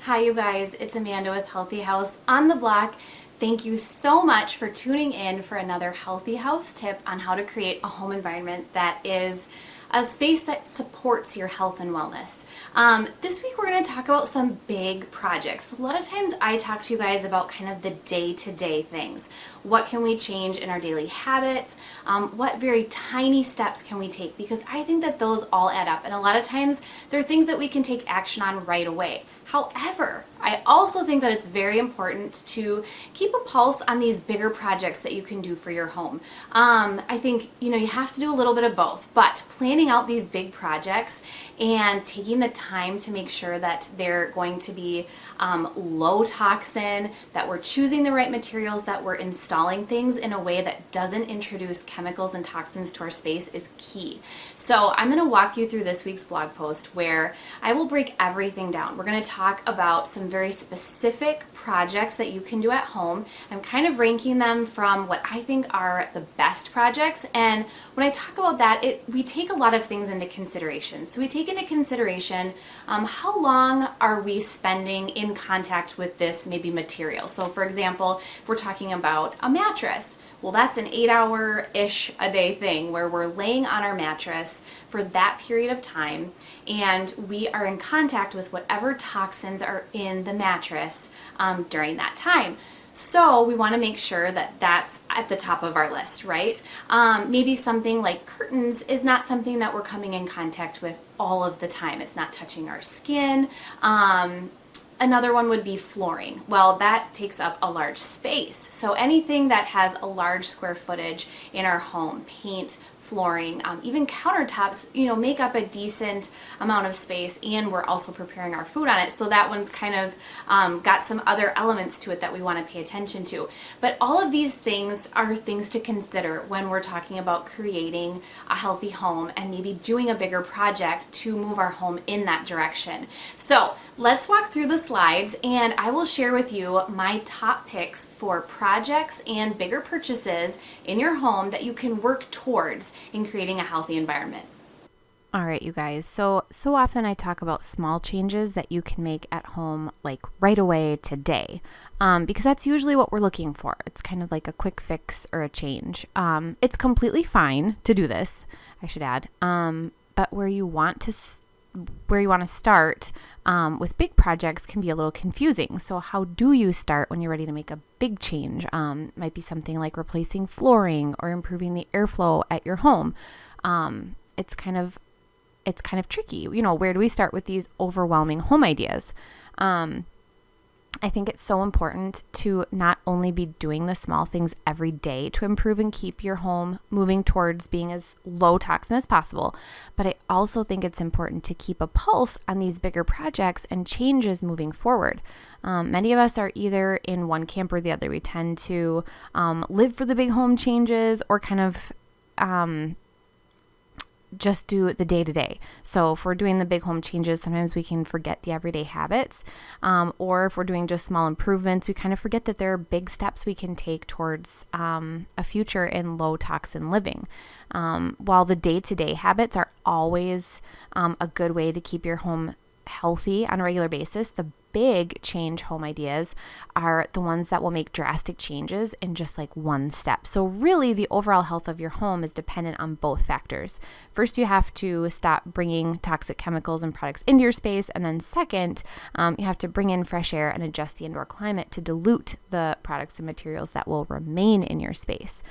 Hi you guys, it's Amanda with Healthy House on the Block. Thank you so much for tuning in for another Healthy House tip on how to create a home environment that is a space that supports your health and wellness. This week we're going to talk about some big projects. A lot of times I talk to you guys about kind of the day-to-day things. What can we change in our daily habits? What very tiny steps can we take? Because I think that those all add up, and a lot of times they're things that we can take action on right away. However, I also think that it's very important to keep a pulse on these bigger projects that you can do for your home. I think, you have to do a little bit of both, but planning out these big projects and taking the time to make sure that they're going to be low toxin, that we're choosing the right materials, that we're installing things in a way that doesn't introduce chemicals and toxins to our space is key. So I'm going to walk you through this week's blog post where I will break everything down. We're going to talk about some very specific projects that you can do at home. I'm kind of ranking them from what I think are the best projects, and when I talk about that, we take a lot of things into consideration. So we take into consideration how long are we spending in contact with this maybe material. So for example, if we're talking about a mattress, well, that's an 8-hour-ish a day thing where we're laying on our mattress for that period of time and we are in contact with whatever toxins are in the mattress during that time. So we want to make sure that that's at the top of our list, right? Maybe something like curtains is not something that we're coming in contact with all of the time. It's not touching our skin. Another one would be flooring. Well, that takes up a large space. So anything that has a large square footage in our home, paint, flooring, even countertops, make up a decent amount of space, and we're also preparing our food on it. So that one's kind of got some other elements to it that we want to pay attention to. But all of these things are things to consider when we're talking about creating a healthy home and maybe doing a bigger project to move our home in that direction. So let's walk through the slides and I will share with you my top picks for projects and bigger purchases in your home that you can work towards in creating a healthy environment. All right, you guys. So often I talk about small changes that you can make at home, like right away today, because that's usually what we're looking for. It's kind of like a quick fix or a change. It's completely fine to do this, I should add. But where you want to start with big projects can be a little confusing. So how do you start when you're ready to make a big change? Might be something like replacing flooring or improving the airflow at your home. It's kind of tricky. Where do we start with these overwhelming home ideas? I think it's so important to not only be doing the small things every day to improve and keep your home moving towards being as low toxin as possible, but I also think it's important to keep a pulse on these bigger projects and changes moving forward. Many of us are either in one camp or the other. We tend to live for the big home changes or kind of just do the day-to-day. So if we're doing the big home changes, sometimes we can forget the everyday habits. Or if we're doing just small improvements, we kind of forget that there are big steps we can take towards a future in low toxin living. While the day-to-day habits are always a good way to keep your home healthy on a regular basis, the big change home ideas are the ones that will make drastic changes in just like one step. So really the overall health of your home is dependent on both factors. First, you have to stop bringing toxic chemicals and products into your space. And then second, you have to bring in fresh air and adjust the indoor climate to dilute the products and materials that will remain in your space.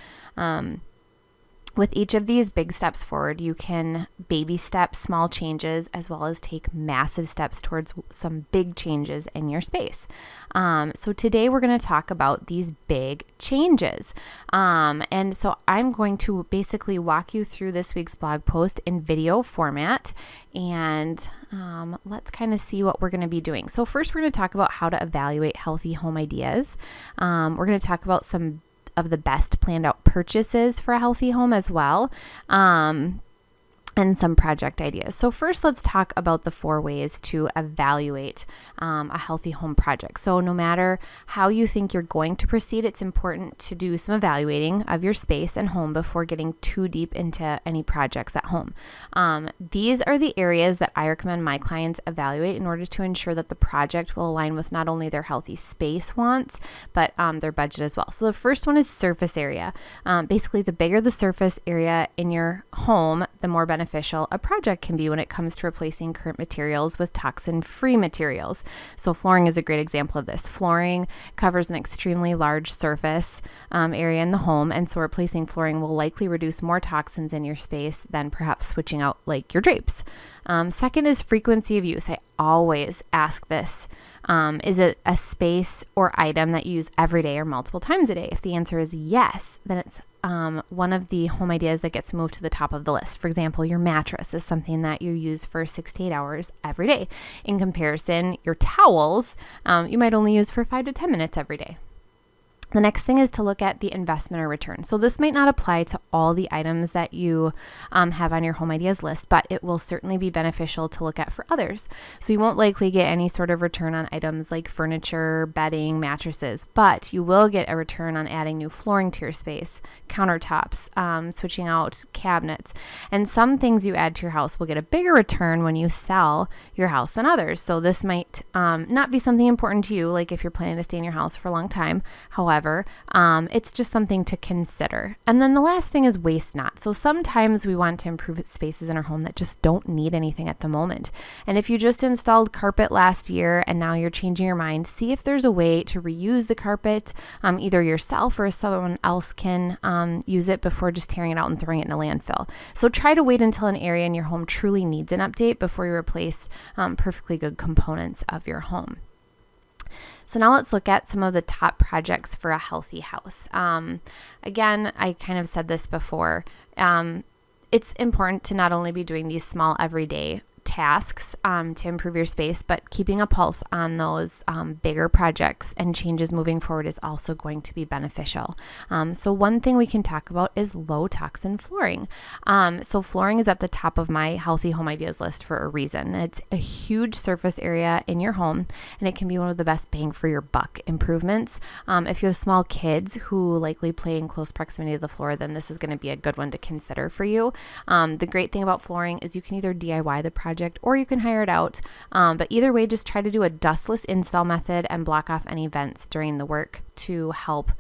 With each of these big steps forward, you can baby step small changes as well as take massive steps towards some big changes in your space. So today we're going to talk about these big changes. And so I'm going to basically walk you through this week's blog post in video format, and let's kind of see what we're going to be doing. So first we're going to talk about how to evaluate healthy home ideas. We're going to talk about some of the best planned out purchases for a healthy home as well. and some project ideas. So first, let's talk about the 4 ways to evaluate a healthy home project. So no matter how you think you're going to proceed, it's important to do some evaluating of your space and home before getting too deep into any projects at home. These are the areas that I recommend my clients evaluate in order to ensure that the project will align with not only their healthy space wants, but their budget as well. So the first one is surface area. Basically, the bigger the surface area in your home, the more beneficial a project can be when it comes to replacing current materials with toxin-free materials. So flooring is a great example of this. Flooring covers an extremely large surface area in the home, and so replacing flooring will likely reduce more toxins in your space than perhaps switching out like your drapes. Second is frequency of use. I always ask this. Is it a space or item that you use every day or multiple times a day? If the answer is yes, then it's one of the home ideas that gets moved to the top of the list. For example, your mattress is something that you use for 6 to 8 hours every day. In comparison, your towels, you might only use for 5 to 10 minutes every day. The next thing is to look at the investment or return. So this might not apply to all the items that you have on your home ideas list, but it will certainly be beneficial to look at for others. So you won't likely get any sort of return on items like furniture, bedding, mattresses, but you will get a return on adding new flooring to your space, countertops, switching out cabinets, and some things you add to your house will get a bigger return when you sell your house than others. So this might not be something important to you, like if you're planning to stay in your house for a long time. However, it's just something to consider. And then the last thing is waste not. So sometimes we want to improve spaces in our home that just don't need anything at the moment. And if you just installed carpet last year and now you're changing your mind, see if there's a way to reuse the carpet, either yourself or someone else can use it before just tearing it out and throwing it in a landfill. So try to wait until an area in your home truly needs an update before you replace perfectly good components of your home. So now let's look at some of the top projects for a healthy house. Again, I kind of said this before. It's important to not only be doing these small everyday tasks to improve your space, but keeping a pulse on those bigger projects and changes moving forward is also going to be beneficial. So one thing we can talk about is low toxin flooring. So flooring is at the top of my healthy home ideas list for a reason. It's a huge surface area in your home, and it can be one of the best bang for your buck improvements. If you have small kids who likely play in close proximity to the floor, then this is going to be a good one to consider for you. The great thing about flooring is you can either DIY the project or you can hire it out. But either way, just try to do a dustless install method and block off any vents during the work to help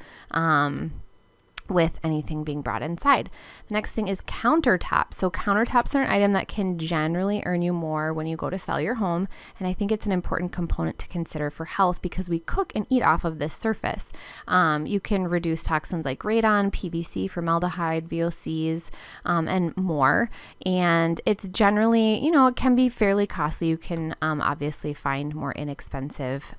with anything being brought inside. The next thing is countertops. So countertops are an item that can generally earn you more when you go to sell your home. And I think it's an important component to consider for health because we cook and eat off of this surface. You can reduce toxins like radon, PVC, formaldehyde, VOCs, and more. And it's generally, it can be fairly costly. You can obviously find more inexpensive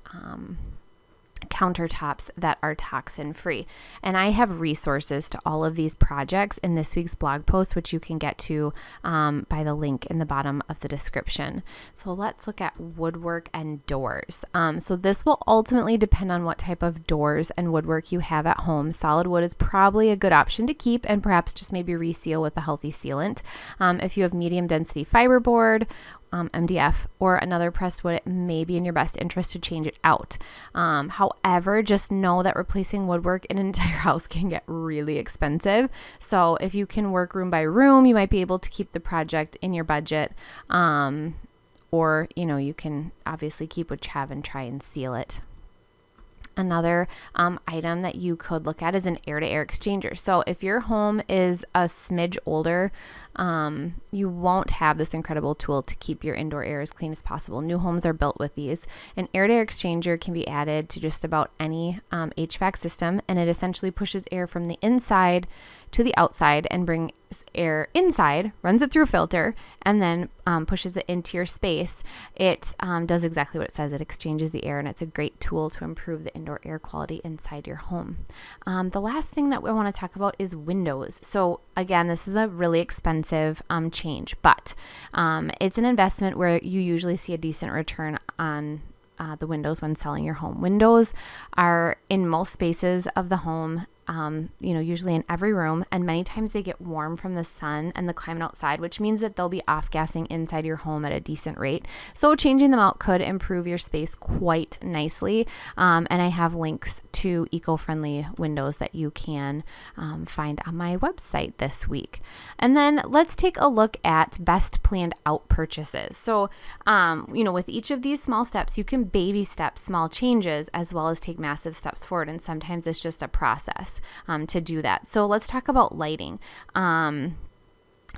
countertops that are toxin free. And I have resources to all of these projects in this week's blog post, which you can get to by the link in the bottom of the description. So let's look at woodwork and doors. So this will ultimately depend on what type of doors and woodwork you have at home. Solid wood is probably a good option to keep and perhaps just maybe reseal with a healthy sealant. If you have medium density fiberboard, MDF, or another pressed wood, it may be in your best interest to change it out. However, just know that replacing woodwork in an entire house can get really expensive. So if you can work room by room, you might be able to keep the project in your budget. Or, you can obviously keep what you have and try and seal it. Another item that you could look at is an air-to-air exchanger. So if your home is a smidge older, you won't have this incredible tool to keep your indoor air as clean as possible. New homes are built with these. An air-to-air exchanger can be added to just about any HVAC system, and it essentially pushes air from the inside to the outside and brings air inside, runs it through a filter, and then pushes it into your space. It does exactly what it says. It exchanges the air, and it's a great tool to improve the indoor air quality inside your home. The last thing that we want to talk about is windows. So again, this is a really expensive change, but it's an investment where you usually see a decent return on the windows when selling your home. Windows are in most spaces of the home usually in every room, and many times they get warm from the sun and the climate outside, which means that they'll be off-gassing inside your home at a decent rate. So changing them out could improve your space quite nicely. And I have links to eco-friendly windows that you can find on my website this week. And then let's take a look at best planned out purchases. So, with each of these small steps, you can baby step small changes as well as take massive steps forward. And sometimes it's just a process to do that. So let's talk about lighting.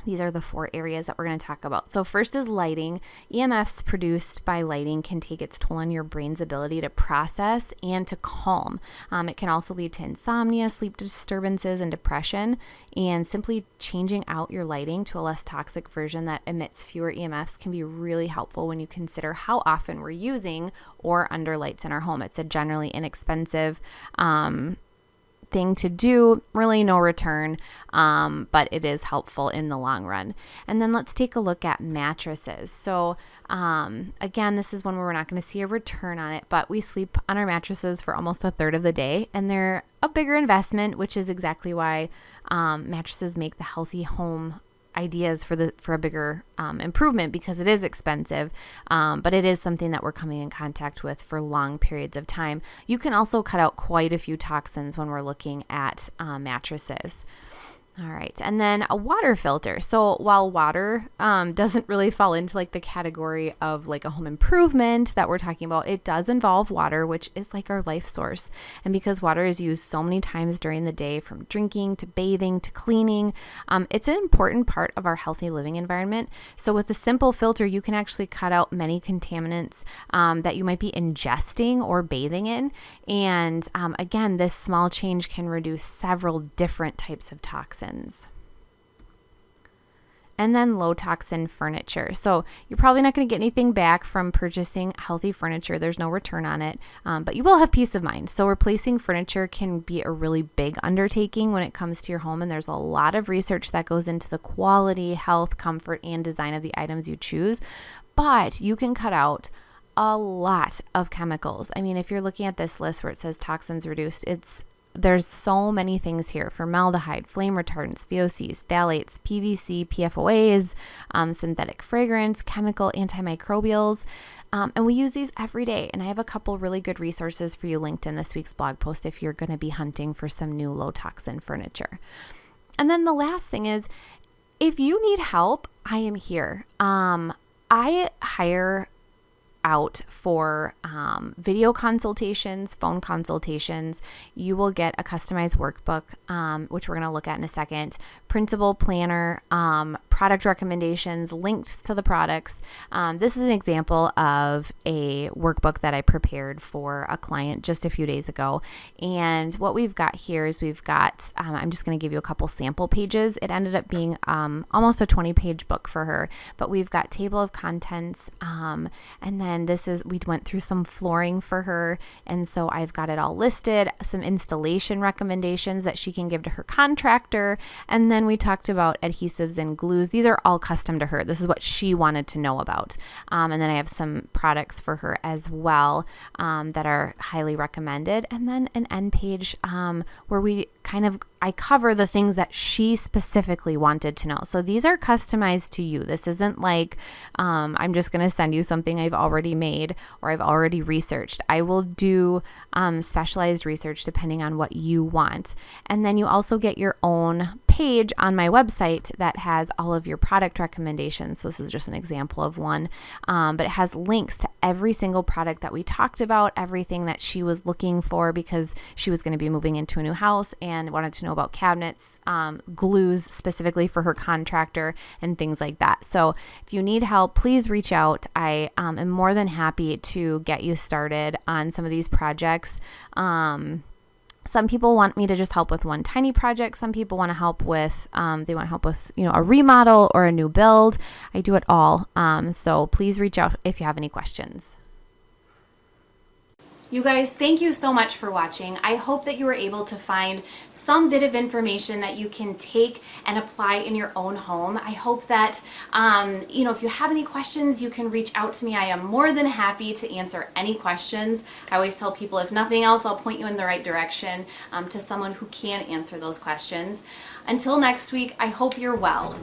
These are the 4 areas that we're going to talk about. So first is lighting. EMFs produced by lighting can take its toll on your brain's ability to process and to calm. It can also lead to insomnia, sleep disturbances, and depression. And simply changing out your lighting to a less toxic version that emits fewer EMFs can be really helpful when you consider how often we're using or under lights in our home. It's a generally inexpensive thing to do, really no return, but it is helpful in the long run. And then let's take a look at mattresses. So again, this is one where we're not going to see a return on it, but we sleep on our mattresses for almost a third of the day, and they're a bigger investment, which is exactly why mattresses make the healthy home ideas for a bigger improvement, because it is expensive, but it is something that we're coming in contact with for long periods of time. You can also cut out quite a few toxins when we're looking at mattresses. All right. And then a water filter. So while water doesn't really fall into like the category of like a home improvement that we're talking about, it does involve water, which is like our life source. And because water is used so many times during the day, from drinking to bathing to cleaning, it's an important part of our healthy living environment. So with a simple filter, you can actually cut out many contaminants that you might be ingesting or bathing in. And again, this small change can reduce several different types of toxins. And then low toxin furniture. So you're probably not going to get anything back from purchasing healthy furniture. There's no return on it, but you will have peace of mind. So replacing furniture can be a really big undertaking when it comes to your home. And there's a lot of research that goes into the quality, health, comfort, and design of the items you choose. But you can cut out a lot of chemicals. I mean, if you're looking at this list where it says toxins reduced, there's so many things here: formaldehyde, flame retardants, VOCs, phthalates, PVC, PFOAs, synthetic fragrance, chemical antimicrobials. And we use these every day. And I have a couple really good resources for you linked in this week's blog post if you're going to be hunting for some new low toxin furniture. And then the last thing is, if you need help, I am here. I hire out for video consultations, phone consultations. You will get a customized workbook, which we're going to look at in a second, principal planner, product recommendations, links to the products. This is an example of a workbook that I prepared for a client just a few days ago. And what we've got here is I'm just going to give you a couple sample pages. It ended up being almost a 20-page book for her, but we've got table of contents, and then we went through some flooring for her. And so I've got it all listed, some installation recommendations that she can give to her contractor. And then we talked about adhesives and glues. These are all custom to her. This is what she wanted to know about. And then I have some products for her as well that are highly recommended. And then an end page where I cover the things that she specifically wanted to know. So these are customized to you. This isn't like I'm just going to send you something I've already made or I've already researched. I will do specialized research depending on what you want. And then you also get your own page on my website that has all of your product recommendations. So this is just an example of one, but it has links to every single product that we talked about, everything that she was looking for because she was going to be moving into a new house and wanted to know about cabinets, glues specifically for her contractor, and things like that. So if you need help, please reach out. I am more than happy to get you started on some of these projects. Some people want me to just help with one tiny project. Some people want to help with, a remodel or a new build. I do it all. So please reach out if you have any questions. You guys, thank you so much for watching. I hope that you were able to find some bit of information that you can take and apply in your own home. I hope that, if you have any questions, you can reach out to me. I am more than happy to answer any questions. I always tell people, if nothing else, I'll point you in the right direction to someone who can answer those questions. Until next week, I hope you're well.